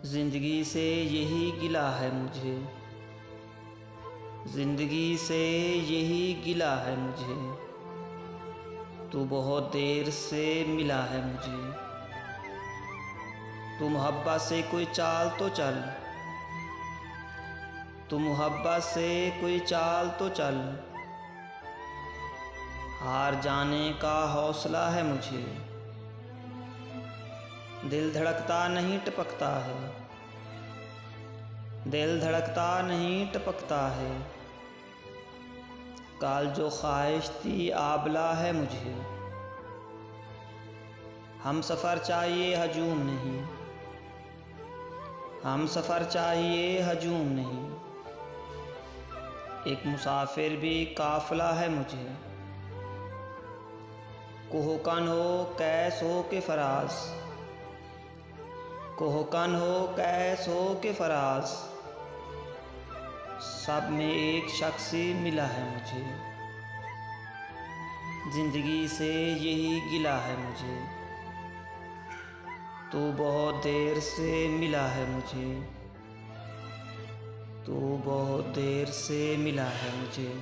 ज़िंदगी से यही गिला है मुझे, ज़िंदगी से यही गिला है मुझे, तू बहुत देर से मिला है मुझे। तू मोहब्बत से कोई चाल तो चल, तू मोहब्बत से कोई चाल तो चल, हार जाने का हौसला है मुझे। दिल धड़कता नहीं टपकता है, दिल धड़कता नहीं टपकता है, काल जो ख्वाहिश थी आबला है मुझे। हम सफ़र चाहिए हजूम नहीं, हम सफ़र चाहिए हजूम नहीं, एक मुसाफिर भी काफ़िला है मुझे। कोहकन हो कैस हो के फराज, कोहकन हो कैस हो के फराज, सब में एक शख्स मिला है मुझे। ज़िंदगी से यही गिला है मुझे, तू बहुत देर से मिला है मुझे, तू बहुत देर से मिला है मुझे।